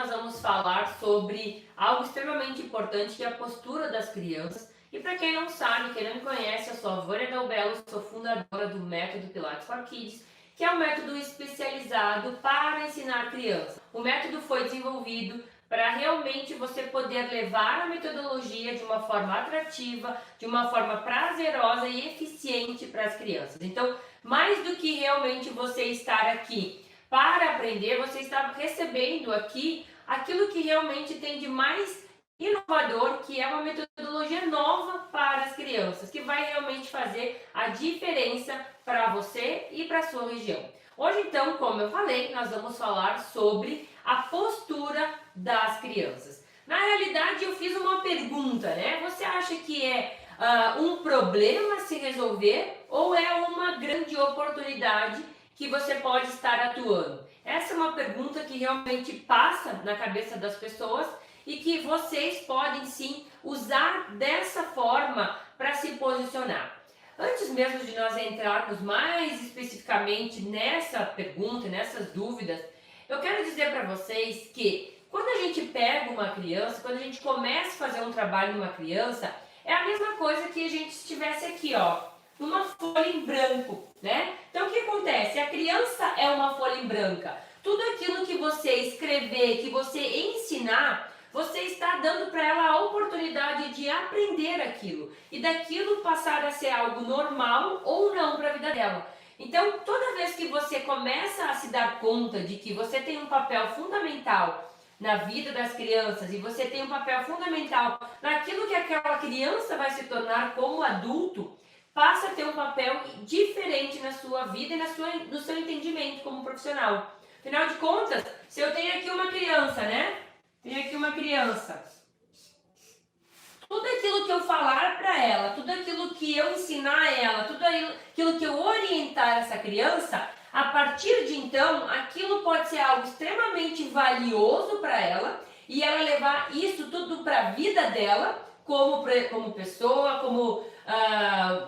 nós vamos falar sobre algo extremamente importante, que é a postura das crianças. E para quem não sabe, quem não me conhece, eu sou a Vânia Del Bello, sou fundadora do método Pilates for Kids, que é um método especializado para ensinar crianças. O método foi desenvolvido para realmente você poder levar a metodologia de uma forma atrativa, de uma forma prazerosa e eficiente para as crianças. Então, mais do que realmente você estar aqui para aprender, você está recebendo aqui aquilo que realmente tem de mais inovador, que é uma metodologia nova para as crianças, que vai realmente fazer a diferença para você e para a sua região. Hoje, então, como eu falei, nós vamos falar sobre a postura das crianças. Na realidade, eu fiz uma pergunta, né? Você acha que é um problema a se resolver ou é uma grande oportunidade que você pode estar atuando? Essa é uma pergunta que realmente passa na cabeça das pessoas e que vocês podem sim usar dessa forma para se posicionar. Antes mesmo de nós entrarmos mais especificamente nessa pergunta, nessas dúvidas, eu quero dizer para vocês que quando a gente pega uma criança, quando a gente começa a fazer um trabalho numa criança, é a mesma coisa que a gente estivesse aqui, ó, numa folha em branco, né? Então o que acontece? A criança é uma folha em branca. Tudo aquilo que você escrever, que você ensinar, você está dando para ela a oportunidade de aprender aquilo e daquilo passar a ser algo normal ou não para a vida dela. Então, toda vez que você começa a se dar conta de que você tem um papel fundamental na vida das crianças e você tem um papel fundamental naquilo que aquela criança vai se tornar como adulto, passa a ter um papel diferente na sua vida e no seu entendimento como profissional. Afinal de contas, se eu tenho aqui uma criança, né? Tenho aqui uma criança. Tudo aquilo que eu falar para ela, tudo aquilo que eu ensinar a ela, tudo aquilo que eu orientar essa criança, a partir de então, aquilo pode ser algo extremamente valioso para ela e ela levar isso tudo para a vida dela, como pessoa, como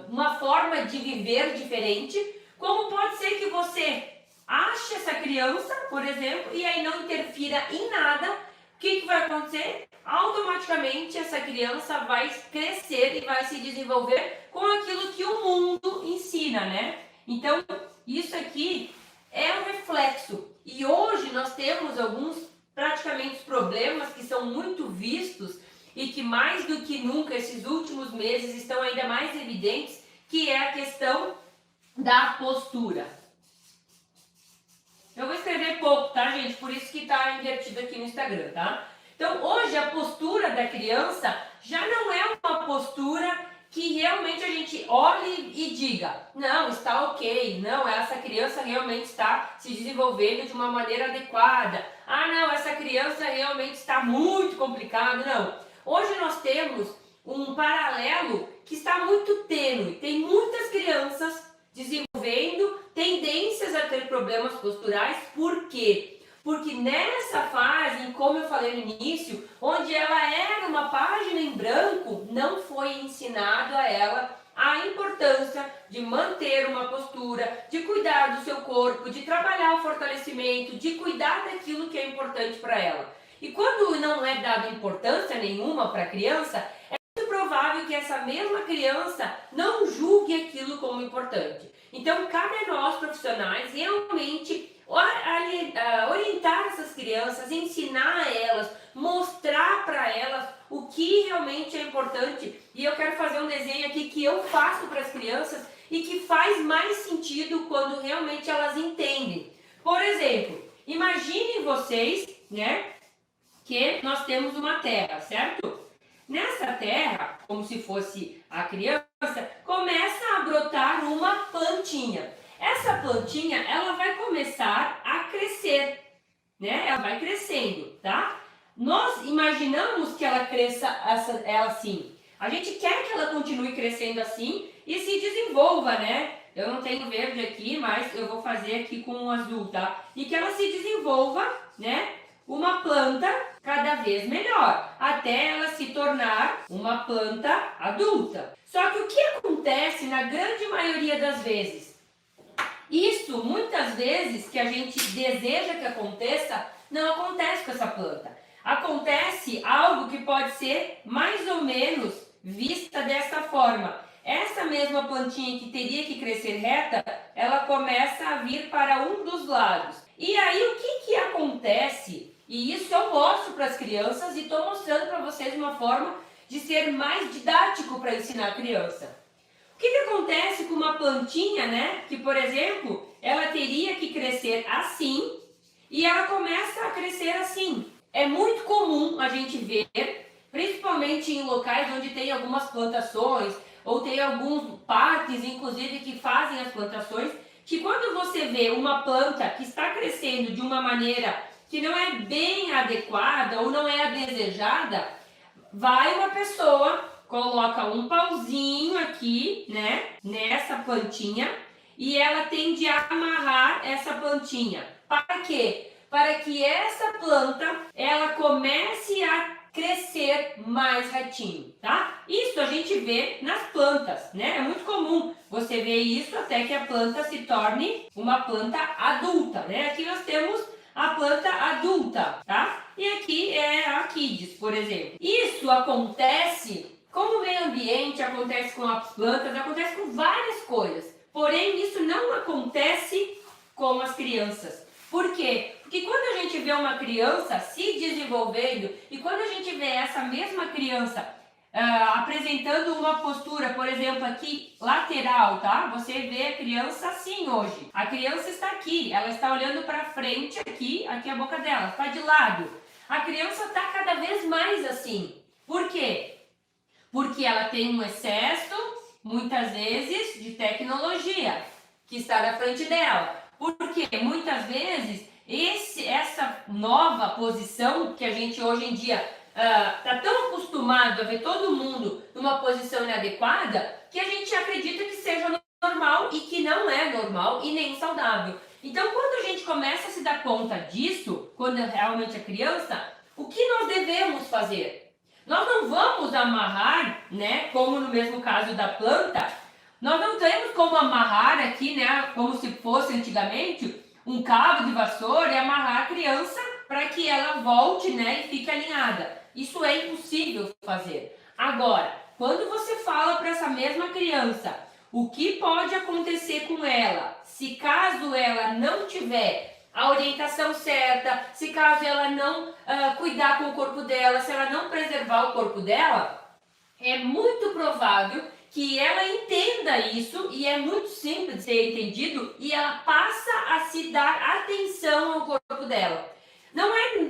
uma forma de viver diferente, como pode ser que você ache essa criança, por exemplo, e aí não interfira em nada. O que vai acontecer? Automaticamente essa criança vai crescer e vai se desenvolver com aquilo que o mundo ensina, né? Então, isso aqui é um reflexo. E hoje nós temos alguns praticamente problemas que são muito vistos e que mais do que nunca esses últimos meses estão ainda mais evidentes, que é a questão da postura. Eu vou escrever pouco, tá, gente? Por isso que tá invertido aqui no Instagram, tá? Então, hoje a postura da criança já não é uma postura que realmente a gente olhe e diga, não, está ok, não, essa criança realmente está se desenvolvendo de uma maneira adequada. Ah, não, essa criança realmente está muito complicada. Não. Hoje nós temos um paralelo que está muito tênue. Tem muitas crianças desenvolvendo tendências a ter problemas posturais. Por quê? Porque nessa fase, como eu falei no início, onde ela era uma página em branco, não foi ensinado a ela a importância de manter uma postura, de cuidar do seu corpo, de trabalhar o fortalecimento, de cuidar daquilo que é importante para ela. E quando não é dada importância nenhuma para a criança, é muito provável que essa mesma criança não julgue aquilo como importante. Então, cabe a nós, profissionais, realmente orientar essas crianças, ensinar a elas, mostrar para elas o que realmente é importante. E eu quero fazer um desenho aqui que eu faço para as crianças e que faz mais sentido quando realmente elas entendem. Por exemplo, imaginem vocês, né, que nós temos uma terra, certo? Nessa terra, como se fosse a criança, começa a brotar uma plantinha. Essa plantinha, ela vai começar a crescer, né? Ela vai crescendo, tá? Nós imaginamos que ela cresça ela assim. A gente quer que ela continue crescendo assim e se desenvolva, né? Eu não tenho verde aqui, mas eu vou fazer aqui com o azul, tá? E que ela se desenvolva, né? Uma planta cada vez melhor, até ela se tornar uma planta adulta. Só que o que acontece na grande maioria das vezes? Isso, muitas vezes, que a gente deseja que aconteça, não acontece com essa planta. acontece algo que pode ser mais ou menos vista dessa forma. Essa mesma plantinha que teria que crescer reta, ela começa a vir para um dos lados. E aí o que acontece? E isso eu mostro para as crianças e estou mostrando para vocês uma forma de ser mais didático para ensinar a criança. O que acontece com uma plantinha, né? Que, por exemplo, ela teria que crescer assim e ela começa a crescer assim. É muito comum a gente ver, principalmente em locais onde tem algumas plantações ou tem alguns parques, inclusive, que fazem as plantações, que quando você vê uma planta que está crescendo de uma maneira que não é bem adequada ou não é a desejada, vai uma pessoa, coloca um pauzinho aqui, né, nessa plantinha e ela tende a amarrar essa plantinha. Para quê? Para que essa planta, ela comece a crescer mais retinho, tá? Isso a gente vê nas plantas, né? É muito comum você ver isso até que a planta se torne uma planta adulta, né? Aqui nós temos a planta adulta, tá? E aqui é a Kids, por exemplo. Isso acontece com o meio ambiente, acontece com as plantas, acontece com várias coisas. Porém, isso não acontece com as crianças. Por quê? Porque quando a gente vê uma criança se desenvolvendo e quando a gente vê essa mesma criança apresentando uma postura, por exemplo, aqui lateral, tá? Você vê a criança assim hoje. A criança está aqui, ela está olhando para frente aqui é a boca dela, está de lado. A criança está cada vez mais assim. Por quê? Porque ela tem um excesso, muitas vezes, de tecnologia que está na frente dela. Porque muitas vezes essa nova posição que a gente hoje em dia está tão acostumado a ver todo mundo numa posição inadequada que a gente acredita que seja normal e que não é normal e nem saudável. Então, quando a gente começa a se dar conta disso, quando realmente é criança, o que nós devemos fazer? Nós não vamos amarrar, né, como no mesmo caso da planta, nós não temos como amarrar aqui, né, como se fosse antigamente, um cabo de vassoura e amarrar a criança para que ela volte, né, e fique alinhada. Isso é impossível fazer. Agora, quando você fala para essa mesma criança o que pode acontecer com ela, se caso ela não tiver a orientação certa, se caso ela não cuidar com o corpo dela, se ela não preservar o corpo dela, é muito provável que ela entenda isso e é muito simples de ser entendido e ela passa a se dar atenção ao corpo dela.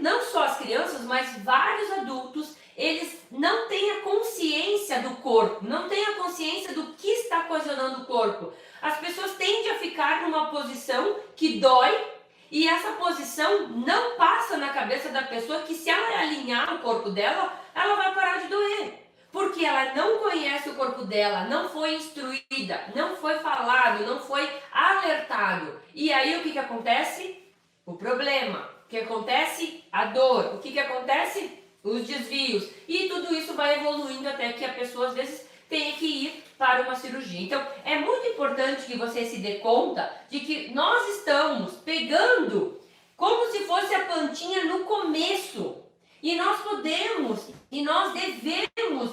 Não só as crianças, mas vários adultos, eles não têm a consciência do corpo, não têm a consciência do que está ocasionando o corpo. As pessoas tendem a ficar numa posição que dói e essa posição não passa na cabeça da pessoa que se ela alinhar o corpo dela, ela vai parar de doer. Porque ela não conhece o corpo dela, não foi instruída, não foi falado, não foi alertado. E aí o que acontece? O problema. O que acontece? A dor. O que acontece? Os desvios. E tudo isso vai evoluindo até que a pessoa às vezes tenha que ir para uma cirurgia. Então é muito importante que você se dê conta de que nós estamos pegando como se fosse a plantinha no começo. E nós podemos e nós devemos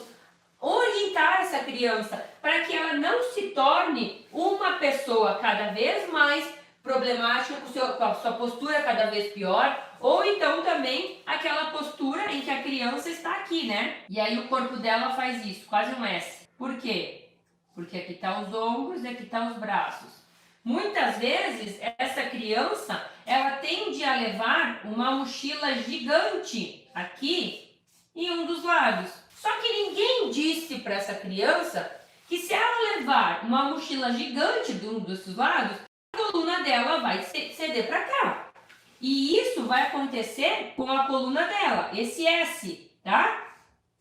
orientar essa criança para que ela não se torne uma pessoa cada vez mais problemática, com a sua postura cada vez pior, ou então também aquela postura em que a criança está aqui, né? E aí o corpo dela faz isso, quase um S. Por quê? Porque aqui estão os ombros e aqui estão os braços. Muitas vezes essa criança, ela tende a levar uma mochila gigante aqui em um dos lados. Só que ninguém disse para essa criança que se ela levar uma mochila gigante de um desses lados, a coluna dela vai ceder para cá. E isso vai acontecer com a coluna dela, esse S, tá?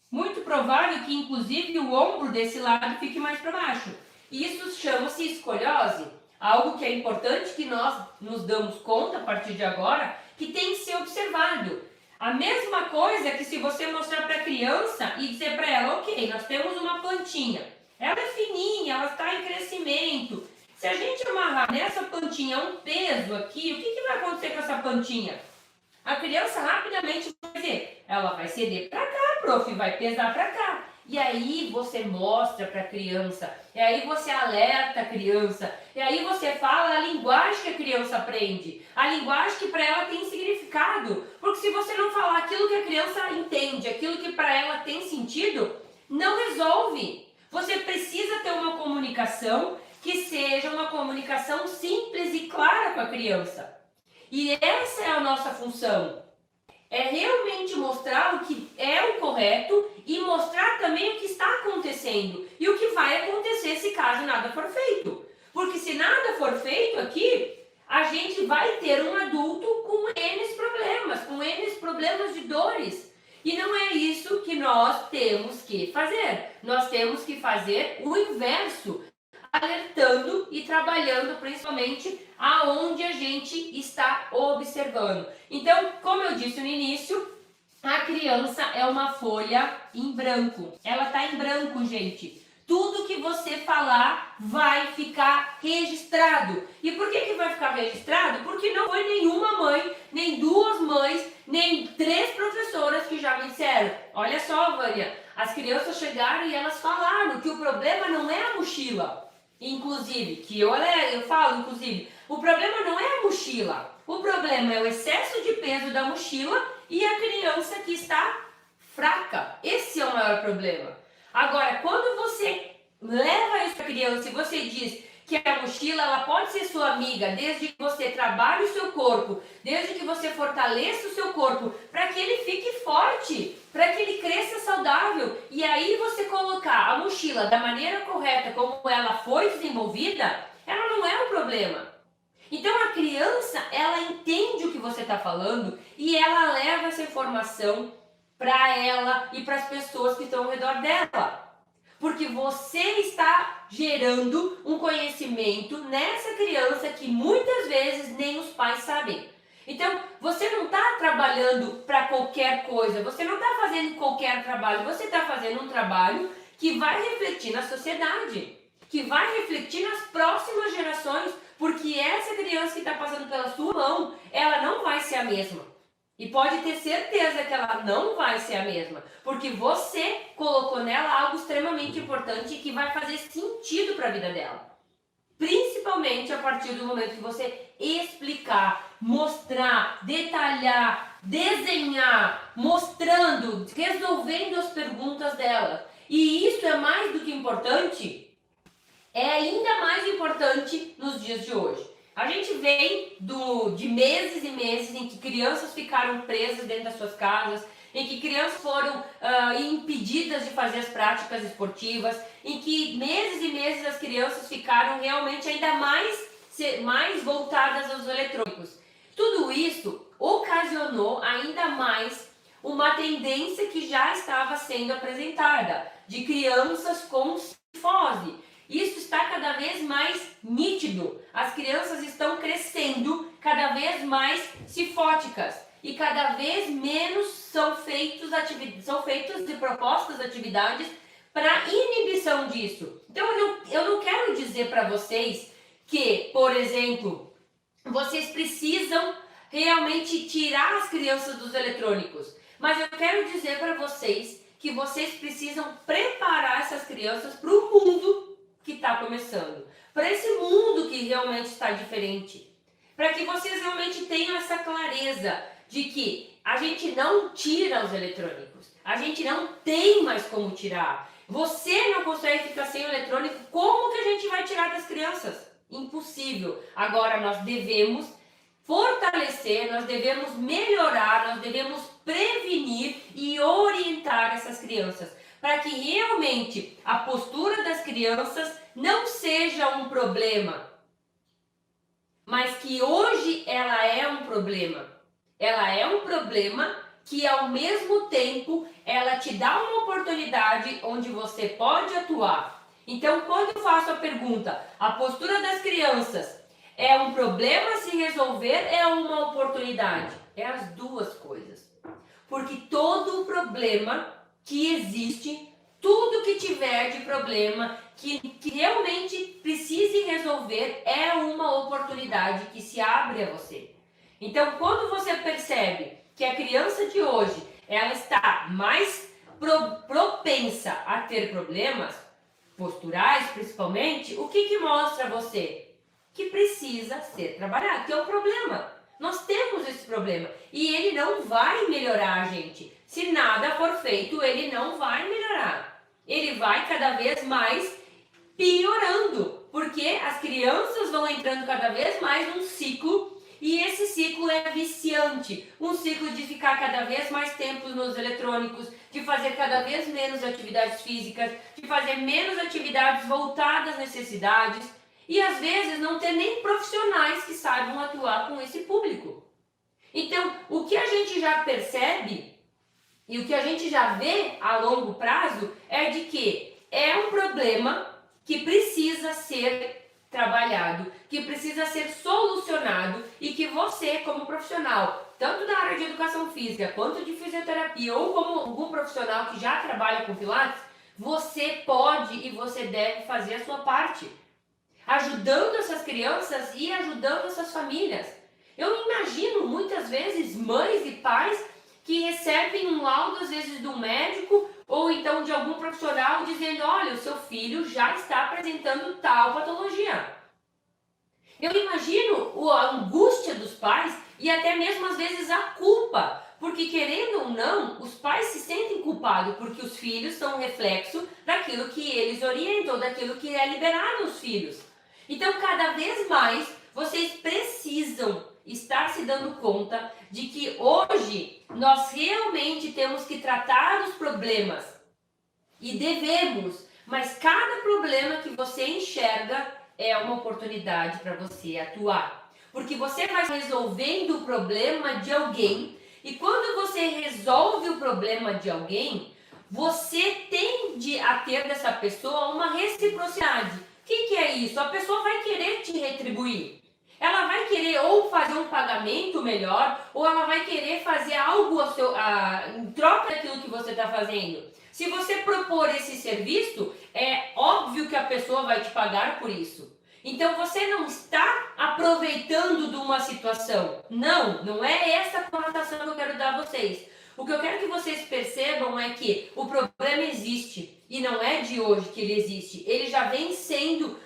Muito provável que inclusive o ombro desse lado fique mais para baixo. Isso chama-se escoliose. Algo que é importante que nós nos damos conta a partir de agora, que tem que ser observado. A mesma coisa que se você mostrar para a criança e dizer para ela, ok, nós temos uma plantinha, ela é fininha, ela está em crescimento. Se a gente amarrar nessa plantinha um peso aqui, o que vai acontecer com essa plantinha? A criança rapidamente vai dizer, Ela vai ceder para cá, prof, vai pesar para cá. E aí você mostra para a criança, e aí você alerta a criança, e aí você fala a linguagem que a criança aprende, a linguagem que para ela tem significado. Porque se você não falar aquilo que a criança entende, aquilo que para ela tem sentido, não resolve. Você precisa ter uma comunicação que seja uma comunicação simples e clara com a criança. E essa é a nossa função. É realmente mostrar o que é o correto e mostrar também o que está acontecendo e o que vai acontecer se caso nada for feito. Porque se nada for feito aqui, a gente vai ter um adulto com N problemas de dores. E não é isso que nós temos que fazer. Nós temos que fazer o inverso, alertando e trabalhando principalmente aonde a gente está observando. Então, como eu disse no início, a criança é uma folha em branco. Ela está em branco, gente. Tudo que você falar vai ficar registrado. E por que vai ficar registrado? Porque não foi nenhuma mãe, nem duas mães, nem 3 professoras que já me disseram. Olha só, Vânia, as crianças chegaram e elas falaram que o problema não é a mochila. Inclusive, eu falo, o problema não é a mochila. O problema é o excesso de peso da mochila e a criança que está fraca. Esse é o maior problema. Agora, quando você leva isso para a criança e você diz que a mochila ela pode ser sua amiga desde que você trabalhe o seu corpo, desde que você fortaleça o seu corpo, para que ele fique forte, para que ele cresça saudável. E aí você colocar a mochila da maneira correta, como ela foi desenvolvida, ela não é um problema. Então a criança, ela entende o que você está falando e ela leva essa informação para ela e para as pessoas que estão ao redor dela. Porque você está gerando um conhecimento nessa criança que muitas vezes nem os pais sabem. Então, você não está trabalhando para qualquer coisa, você não está fazendo qualquer trabalho, você está fazendo um trabalho que vai refletir na sociedade, que vai refletir nas próximas gerações, porque essa criança que está passando pela sua mão, ela não vai ser a mesma. E pode ter certeza que ela não vai ser a mesma, porque você colocou nela algo extremamente importante que vai fazer sentido para a vida dela. Principalmente a partir do momento que você explicar, mostrar, detalhar, desenhar, mostrando, resolvendo as perguntas dela. E isso é mais do que importante, é ainda mais importante nos dias de hoje. A gente vem de meses e meses em que crianças ficaram presas dentro das suas casas, em que crianças foram impedidas de fazer as práticas esportivas, em que meses e meses as crianças ficaram realmente ainda mais voltadas aos eletrônicos. Tudo isso ocasionou ainda mais uma tendência que já estava sendo apresentada, de crianças com cifose. Isso está cada vez mais nítido. As crianças estão crescendo cada vez mais cifóticas e cada vez menos são feitas e propostas atividades para inibição disso. Então eu não quero dizer para vocês que, por exemplo, vocês precisam realmente tirar as crianças dos eletrônicos, mas eu quero dizer para vocês que vocês precisam preparar essas crianças para o mundo que está começando, para esse mundo que realmente está diferente, para que vocês realmente tenham essa clareza de que a gente não tira os eletrônicos, a gente não tem mais como tirar. Você não consegue ficar sem o eletrônico, como que a gente vai tirar das crianças? Impossível. Agora nós devemos fortalecer, nós devemos melhorar, nós devemos prevenir e orientar essas crianças, para que realmente a postura das crianças não seja um problema, mas que hoje ela é um problema. Ela é um problema que ao mesmo tempo ela te dá uma oportunidade onde você pode atuar. Então, quando eu faço a pergunta, a postura das crianças é um problema a se resolver, é uma oportunidade? É as duas coisas. Porque todo problema que existe, tudo que tiver de problema, que realmente precise resolver, é uma oportunidade que se abre a você. Então, quando você percebe que a criança de hoje, ela está mais propensa a ter problemas posturais, principalmente, o que mostra a você? Que precisa ser trabalhado, que é um problema. Nós temos esse problema e ele não vai melhorar, gente. Se nada for feito, ele não vai melhorar. Ele vai cada vez mais piorando, porque as crianças vão entrando cada vez mais num ciclo e esse ciclo é viciante. Um ciclo de ficar cada vez mais tempo nos eletrônicos, de fazer cada vez menos atividades físicas, de fazer menos atividades voltadas às necessidades e às vezes não ter nem profissionais que saibam atuar com esse público. Então, o que a gente já percebe e o que a gente já vê a longo prazo é de que é um problema que precisa ser trabalhado, que precisa ser solucionado e que você, como profissional, tanto da área de educação física quanto de fisioterapia ou como algum profissional que já trabalha com pilates, você pode e você deve fazer a sua parte, ajudando essas crianças e ajudando essas famílias. Eu imagino muitas vezes mães e pais que recebem um laudo, às vezes, do médico ou então de algum profissional dizendo: olha, o seu filho já está apresentando tal patologia. Eu imagino a angústia dos pais e até mesmo às vezes a culpa, porque querendo ou não, os pais se sentem culpados porque os filhos são um reflexo daquilo que eles orientam, daquilo que é liberado aos filhos. Então, cada vez mais, vocês precisam estar se dando conta de que hoje nós realmente temos que tratar os problemas e devemos, mas cada problema que você enxerga é uma oportunidade para você atuar, porque você vai resolvendo o problema de alguém e quando você resolve o problema de alguém, você tende a ter dessa pessoa uma reciprocidade. O que é isso? A pessoa vai querer te retribuir. Ela vai querer ou fazer um pagamento melhor, ou ela vai querer fazer algo em troca daquilo que você está fazendo. Se você propor esse serviço, é óbvio que a pessoa vai te pagar por isso. Então você não está aproveitando de uma situação. Não é essa a conotação que eu quero dar a vocês. O que eu quero que vocês percebam é que o problema existe e não é de hoje que ele existe. Ele já vem sendo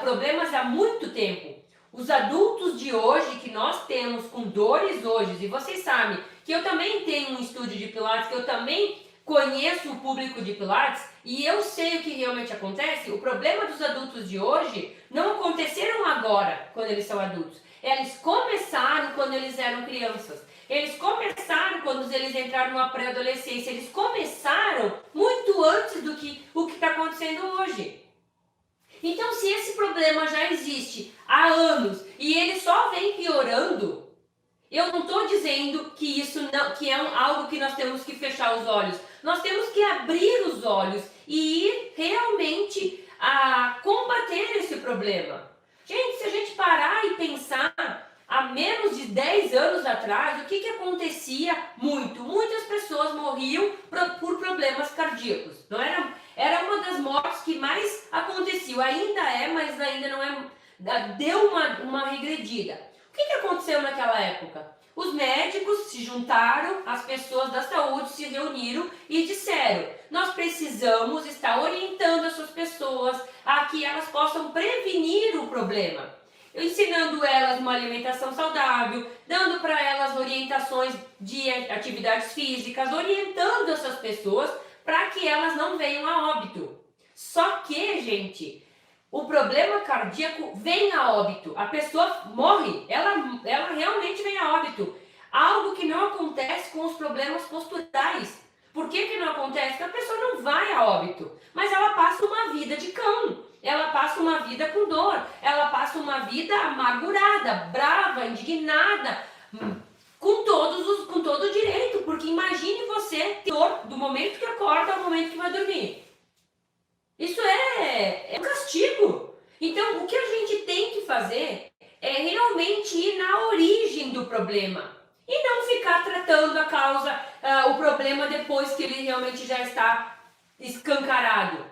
problemas há muito tempo. Os adultos de hoje que nós temos com dores hoje, e vocês sabem que eu também tenho um estúdio de Pilates, que eu também conheço o público de Pilates e eu sei o que realmente acontece. O problema dos adultos de hoje não aconteceram agora, quando eles são adultos. Eles começaram quando eles eram crianças. Eles começaram quando eles entraram numa pré-adolescência. Eles começaram muito antes do que o que está acontecendo hoje. Então, se esse problema já existe há anos e ele só vem piorando, eu não estou dizendo que isso não, que é algo que nós temos que fechar os olhos. Nós temos que abrir os olhos e ir realmente a combater esse problema. Gente, se a gente parar e pensar, há menos de 10 anos atrás, o que acontecia muito? Muitas pessoas morriam por problemas cardíacos. Não era uma das mortes que mais aconteciam. Ainda é, mas ainda não é. Deu uma regredida. O que aconteceu naquela época? Os médicos se juntaram, as pessoas da saúde se reuniram e disseram: nós precisamos estar orientando essas pessoas a que elas possam prevenir o problema. Ensinando elas uma alimentação saudável, dando para elas orientações de atividades físicas, orientando essas pessoas para que elas não venham a óbito. Só que, gente, o problema cardíaco vem a óbito. A pessoa morre, ela realmente vem a óbito. Algo que não acontece com os problemas posturais. Por que não acontece? Porque a pessoa não vai a óbito, mas ela passa uma vida de cão. Ela passa uma vida com dor. Ela passa uma vida amargurada, brava, indignada, com todo o direito. Porque imagine você ter dor do momento que acorda ao momento que vai dormir. Isso é um castigo. Então, o que a gente tem que fazer é realmente ir na origem do problema. E não ficar tratando a causa, o problema depois que ele realmente já está escancarado.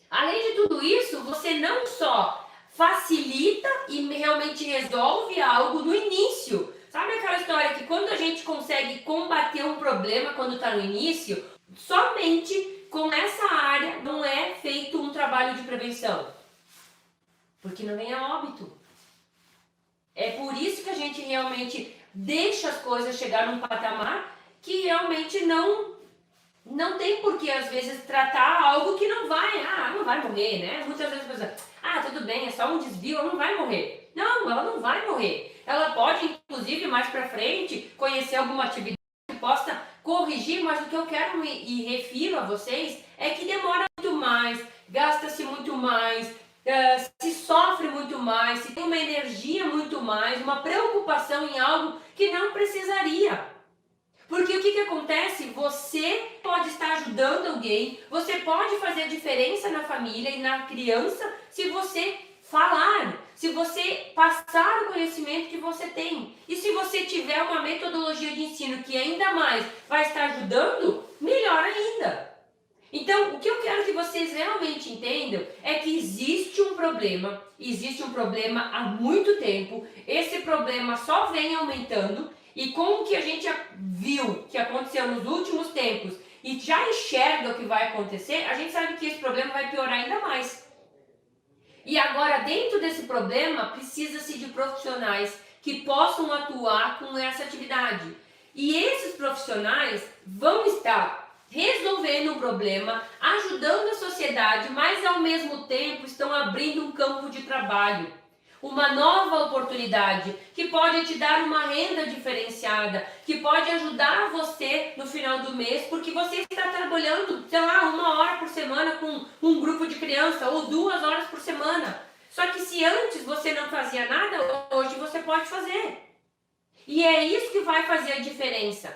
Além de tudo isso, você não só facilita e realmente resolve algo no início, Sabe aquela história que quando a gente consegue combater um problema quando está no início, somente com essa área não é feito um trabalho de prevenção? Porque não vem a óbito. É por isso que a gente realmente deixa as coisas chegar num patamar que realmente não tem por que, às vezes, tratar algo que não vai morrer, né? Muitas vezes a pessoa, tudo bem, é só um desvio, ela não vai morrer. Não, ela não vai morrer. Ela pode, inclusive, mais pra frente, conhecer alguma atividade que possa corrigir, mas o que eu quero e refiro a vocês é que demora muito mais, gasta-se muito mais, se sofre muito mais, se tem uma energia muito mais, uma preocupação em algo que não precisaria. Porque o que acontece? Você pode estar ajudando alguém, você pode fazer a diferença na família e na criança se você falar, se você passar o conhecimento que você tem. E se você tiver uma metodologia de ensino que ainda mais vai estar ajudando, melhor ainda. Então, o que eu quero que vocês realmente entendam é que existe um problema há muito tempo, esse problema só vem aumentando, e com o que a gente viu que aconteceu nos últimos tempos e já enxerga o que vai acontecer, a gente sabe que esse problema vai piorar ainda mais. E agora, dentro desse problema, precisa-se de profissionais que possam atuar com essa atividade. E esses profissionais vão estar resolvendo um problema, ajudando a sociedade, mas ao mesmo tempo estão abrindo um campo de trabalho, uma nova oportunidade que pode te dar uma renda diferenciada, que pode ajudar você no final do mês, porque você está trabalhando, sei lá, 1 hora por semana com um grupo de criança ou 2 horas por semana. Só que se antes você não fazia nada, hoje você pode fazer. E é isso que vai fazer a diferença.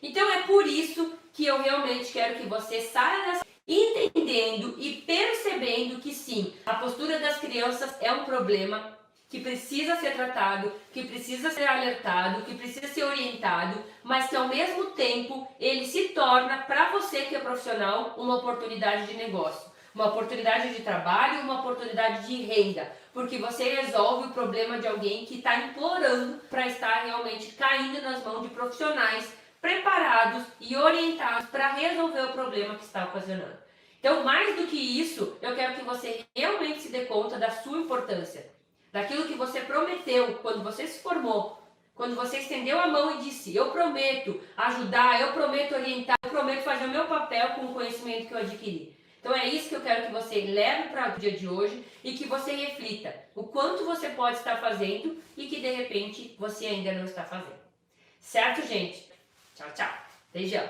Então é por isso que eu realmente quero que você saia dessa entendendo e percebendo que sim, a postura das crianças é um problema que precisa ser tratado, que precisa ser alertado, que precisa ser orientado, mas que ao mesmo tempo ele se torna, para você que é profissional, uma oportunidade de negócio, uma oportunidade de trabalho, uma oportunidade de renda, porque você resolve o problema de alguém que está implorando para estar realmente caindo nas mãos de profissionais preparados e orientados para resolver o problema que está ocasionando. Então, mais do que isso, eu quero que você realmente se dê conta da sua importância, daquilo que você prometeu quando você se formou, quando você estendeu a mão e disse, eu prometo ajudar, eu prometo orientar, eu prometo fazer o meu papel com o conhecimento que eu adquiri. Então é isso que eu quero que você leve para o dia de hoje e que você reflita o quanto você pode estar fazendo e que de repente você ainda não está fazendo. Certo, gente? Tchau, tchau. Beijão.